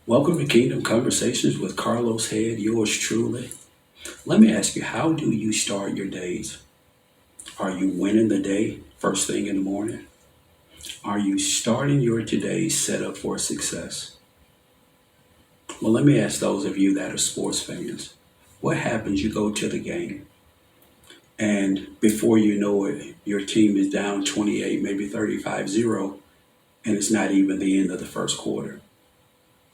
Welcome to Kingdom Conversations with Carlos Head, yours truly. Let me ask you, how do you start your days? Are you winning the day first thing in the morning? Are you starting your today set up for success? Well, let me ask those of you that are sports fans. What happens? You go to the game, and before you know it, your team is down 28, maybe 35-0, and it's not even the end of the first quarter.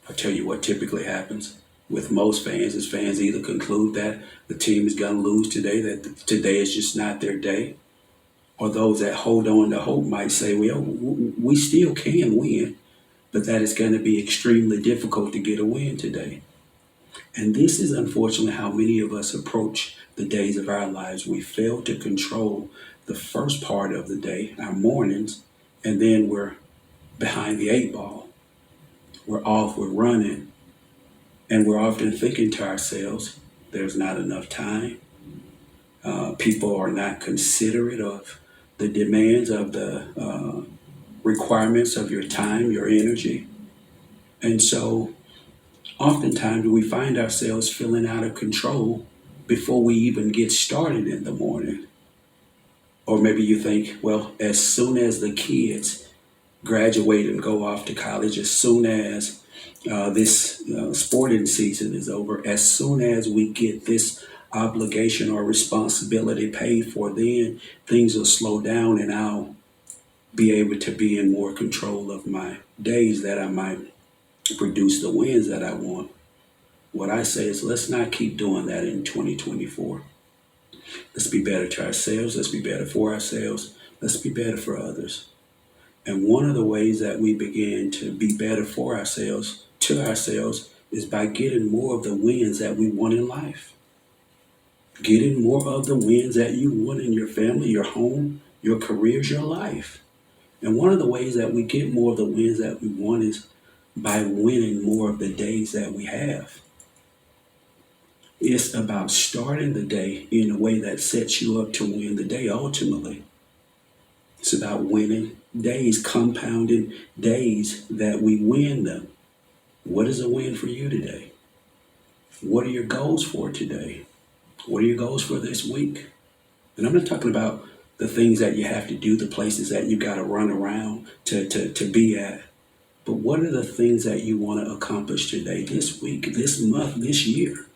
I'll tell you what typically happens with most fans is fans either conclude that the team is going to lose today, that today is just not their day, or those that hold on to hope might say, well, we still can win, but that is going to be extremely difficult to get a win today. And this is unfortunately how many of us approach the days of our lives. We fail to control the first part of the day, our mornings, and then we're behind the eight ball. We're off, we're running, and we're often thinking to ourselves, there's not enough time. People are not considerate of the demands of the requirements of your time, your energy. And so oftentimes we find ourselves feeling out of control before we even get started in the morning. Or maybe you think, well, as soon as the kids graduate and go off to college, as soon as this sporting season is over, as soon as we get this obligation or responsibility paid for, then things will slow down and I'll be able to be in more control of my days, that I might produce the wins that I want. What I say is, let's not keep doing that in 2024. Let's be better to ourselves. Let's be better for ourselves. Let's be better for others. And one of the ways that we begin to be better for ourselves, to ourselves, is by getting more of the wins that we want in life. Getting more of the wins that you want in your family, your home, your careers, your life. And one of the ways that we get more of the wins that we want is by winning more of the days that we have. It's about starting the day in a way that sets you up to win the day ultimately. It's about winning days, compounding days that we win them. What is a win for you today? What are your goals for today? What are your goals for this week? And I'm not talking about the things that you have to do, the places that you got to run around to be at. But what are the things that you want to accomplish today, this week, this month, this year?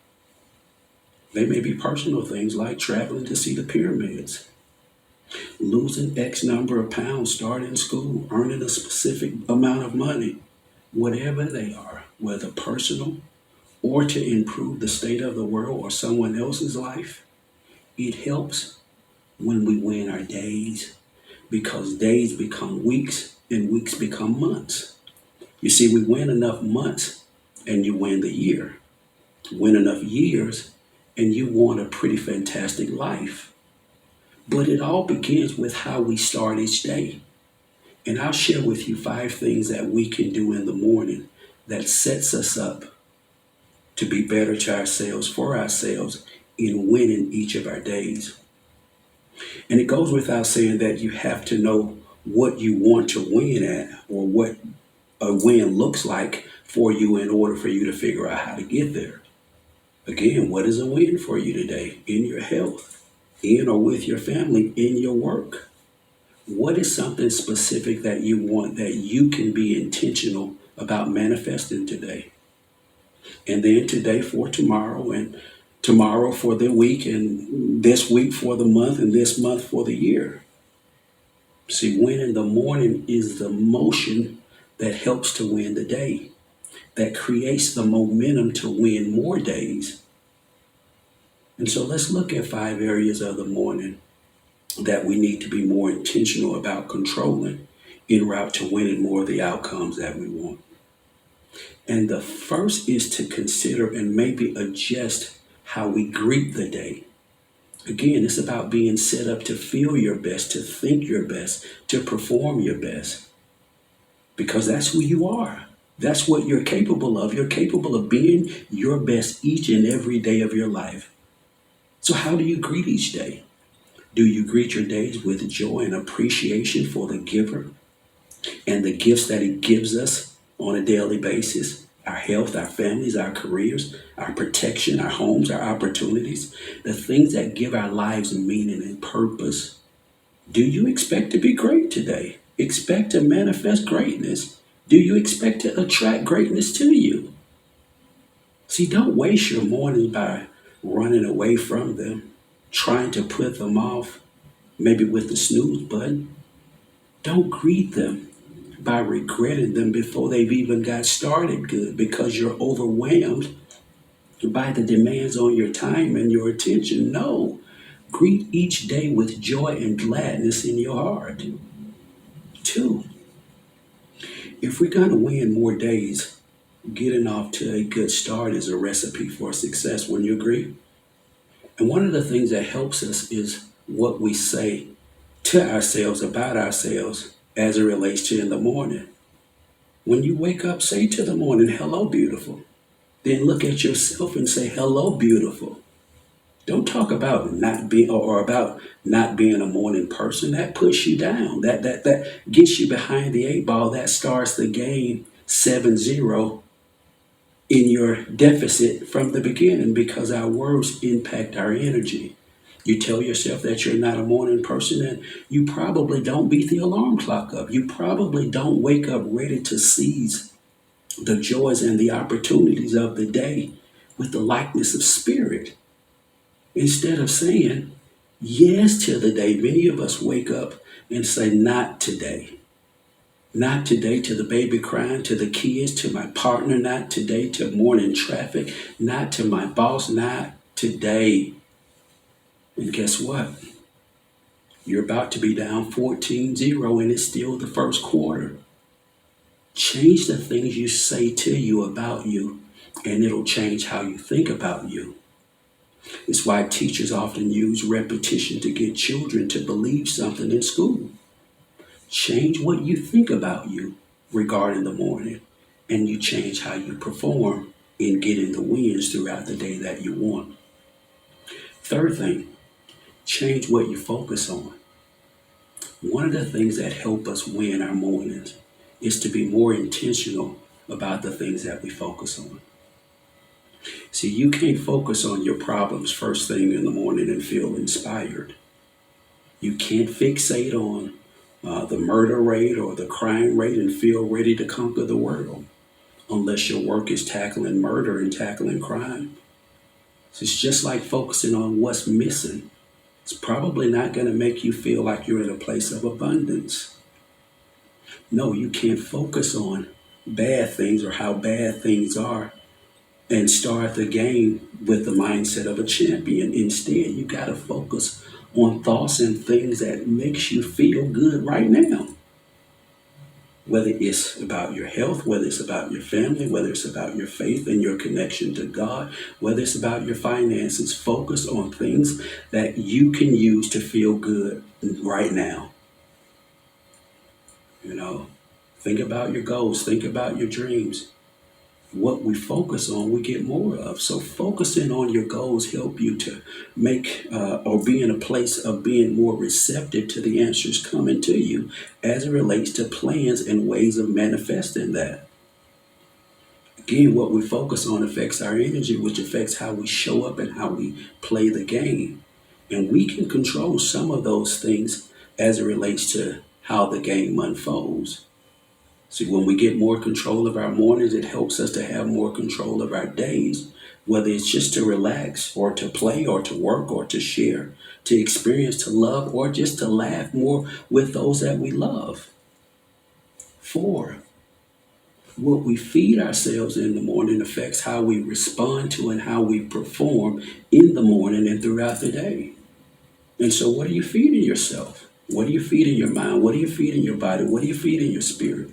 They may be personal things like traveling to see the pyramids, losing X number of pounds, starting school, earning a specific amount of money, whatever they are, whether personal or to improve the state of the world or someone else's life. It helps when we win our days, because days become weeks and weeks become months. You see, we win enough months and you win the year. Win enough years and you want a pretty fantastic life. But it all begins with how we start each day. And I'll share with you 5 things that we can do in the morning that sets us up to be better to ourselves, for ourselves, in winning each of our days. And it goes without saying that you have to know what you want to win at, or what a win looks like for you, in order for you to figure out how to get there. Again, what is a win for you today in your health, in or with your family, in your work? What is something specific that you want that you can be intentional about manifesting today? And then today for tomorrow, and tomorrow for the week, and this week for the month, and this month for the year. See, win in the morning is the motion that helps to win the day, that creates the momentum to win more days. And so let's look at 5 areas of the morning that we need to be more intentional about controlling en route to winning more of the outcomes that we want. And the first is to consider and maybe adjust how we greet the day. Again, it's about being set up to feel your best, to think your best, to perform your best. Because that's who you are. That's what you're capable of. You're capable of being your best each and every day of your life. So how do you greet each day? Do you greet your days with joy and appreciation for the giver and the gifts that he gives us on a daily basis? Our health, our families, our careers, our protection, our homes, our opportunities, the things that give our lives meaning and purpose. Do you expect to be great today? Expect to manifest greatness? Do you expect to attract greatness to you? See, don't waste your morning by running away from them, trying to put them off, maybe with the snooze button. Don't greet them by regretting them before they've even got started good because you're overwhelmed by the demands on your time and your attention. No, greet each day with joy and gladness in your heart. Two, if we're going to win more days, getting off to a good start is a recipe for success. Wouldn't you agree? And one of the things that helps us is what we say to ourselves about ourselves as it relates to in the morning. When you wake up, say to the morning, hello, beautiful. Then look at yourself and say, hello, beautiful. Don't talk about not being or about not being a morning person. That puts you down. That gets you behind the eight ball. That starts the game 7-0 in your deficit from the beginning because our words impact our energy. You tell yourself that you're not a morning person and you probably don't beat the alarm clock up. You probably don't wake up ready to seize the joys and the opportunities of the day with the likeness of spirit. Instead of saying yes to the day, many of us wake up and say, not today. Not today to the baby crying, to the kids, to my partner, not today to morning traffic, not to my boss, not today. And guess what? You're about to be down 14-0 and it's still the first quarter. Change the things you say to you about you, and it'll change how you think about you. It's why teachers often use repetition to get children to believe something in school. Change what you think about you regarding the morning, and you change how you perform in getting the wins throughout the day that you want. Third thing, change what you focus on. One of the things that help us win our mornings is to be more intentional about the things that we focus on. See, you can't focus on your problems first thing in the morning and feel inspired. You can't fixate on the murder rate or the crime rate and feel ready to conquer the world unless your work is tackling murder and tackling crime. So it's just like focusing on what's missing. It's probably not going to make you feel like you're in a place of abundance. No, you can't focus on bad things or how bad things are and start the game with the mindset of a champion. Instead, you got to focus on thoughts and things that makes you feel good right now. Whether it's about your health, whether it's about your family, whether it's about your faith and your connection to God, whether it's about your finances, focus on things that you can use to feel good right now. You know, think about your goals, think about your dreams. What we focus on, we get more of. So focusing on your goals help you to make or be in a place of being more receptive to the answers coming to you as it relates to plans and ways of manifesting that. Again, what we focus on affects our energy, which affects how we show up and how we play the game. And we can control some of those things as it relates to how the game unfolds. See, when we get more control of our mornings, it helps us to have more control of our days, whether it's just to relax or to play or to work or to share, to experience, to love, or just to laugh more with those that we love. 4, what we feed ourselves in the morning affects how we respond to and how we perform in the morning and throughout the day. And so what are you feeding yourself? What are you feeding your mind? What are you feeding your body? What are you feeding your spirit?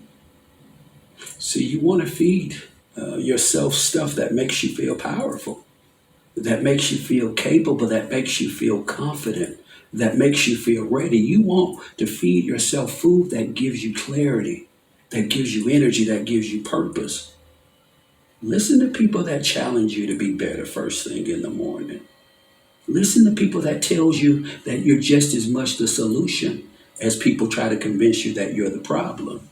See, you want to feed yourself stuff that makes you feel powerful, that makes you feel capable, that makes you feel confident, that makes you feel ready. You want to feed yourself food that gives you clarity, that gives you energy, that gives you purpose. Listen to people that challenge you to be better first thing in the morning. Listen to people that tells you that you're just as much the solution as people try to convince you that you're the problem.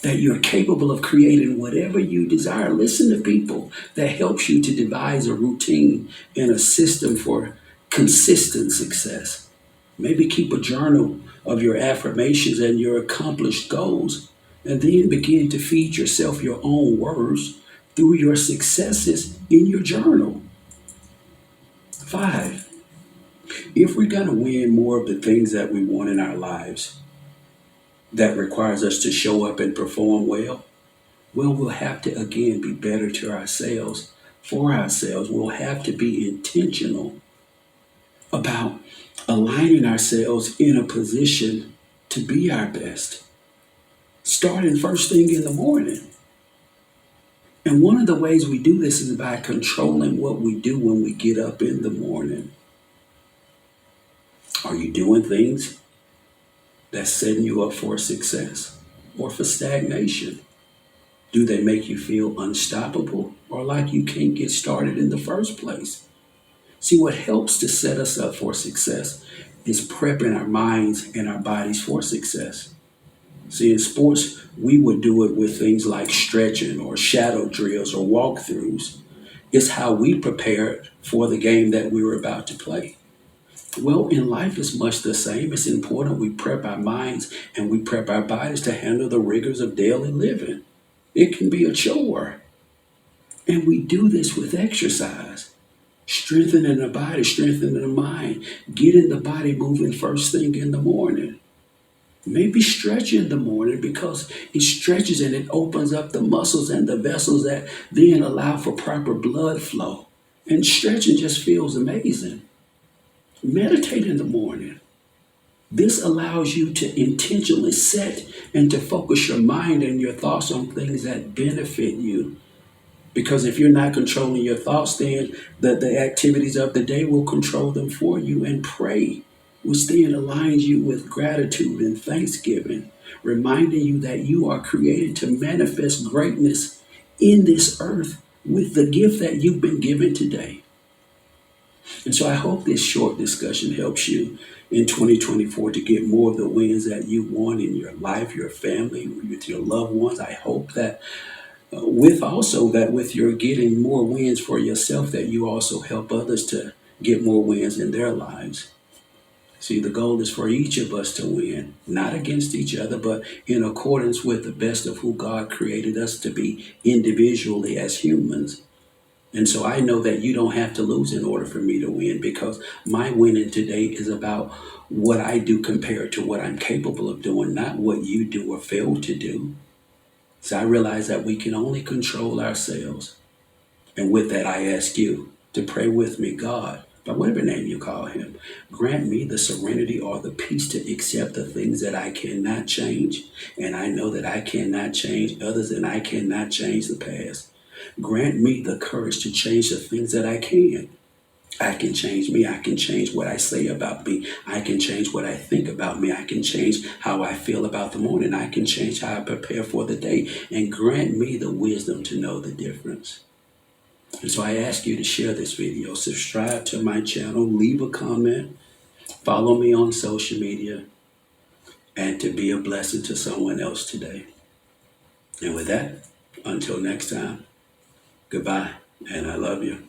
that you're capable of creating whatever you desire. Listen to people that helps you to devise a routine and a system for consistent success. Maybe keep a journal of your affirmations and your accomplished goals, and then begin to feed yourself your own words through your successes in your journal. Five, if we're going to win more of the things that we want in our lives, that requires us to show up and perform well, we'll have to again be better to ourselves, for ourselves. We'll have to be intentional about aligning ourselves in a position to be our best, starting first thing in the morning. And one of the ways we do this is by controlling what we do when we get up in the morning. Are you doing things that's setting you up for success or for stagnation? Do they make you feel unstoppable or like you can't get started in the first place? See, what helps to set us up for success is prepping our minds and our bodies for success. See, in sports, we would do it with things like stretching or shadow drills or walkthroughs. It's how we prepared for the game that we were about to play. Well, in life, it's much the same. It's important we prep our minds and we prep our bodies to handle the rigors of daily living. It can be a chore. And we do this with exercise, strengthening the body, strengthening the mind, getting the body moving first thing in the morning. Maybe stretch in the morning because it stretches and it opens up the muscles and the vessels that then allow for proper blood flow. And stretching just feels amazing. Meditate in the morning. This allows you to intentionally set and to focus your mind and your thoughts on things that benefit you. Because if you're not controlling your thoughts, then the activities of the day will control them for you. And pray, which then aligns you with gratitude and thanksgiving, reminding you that you are created to manifest greatness in this earth with the gift that you've been given today. And so I hope this short discussion helps you in 2024 to get more of the wins that you want in your life, your family, with your loved ones. I hope that with your getting more wins for yourself, that you also help others to get more wins in their lives. See, the goal is for each of us to win, not against each other, but in accordance with the best of who God created us to be individually as humans. And so I know that you don't have to lose in order for me to win, because my winning today is about what I do compared to what I'm capable of doing, not what you do or fail to do. So I realize that we can only control ourselves. And with that, I ask you to pray with me. God, by whatever name you call him, grant me the serenity or the peace to accept the things that I cannot change. And I know that I cannot change others and I cannot change the past. Grant me the courage to change the things that I can. I can change me. I can change what I say about me. I can change what I think about me. I can change how I feel about the morning. I can change how I prepare for the day. And grant me the wisdom to know the difference. And so I ask you to share this video, subscribe to my channel, leave a comment, follow me on social media, and to be a blessing to someone else today. And with that, until next time, goodbye, and I love you.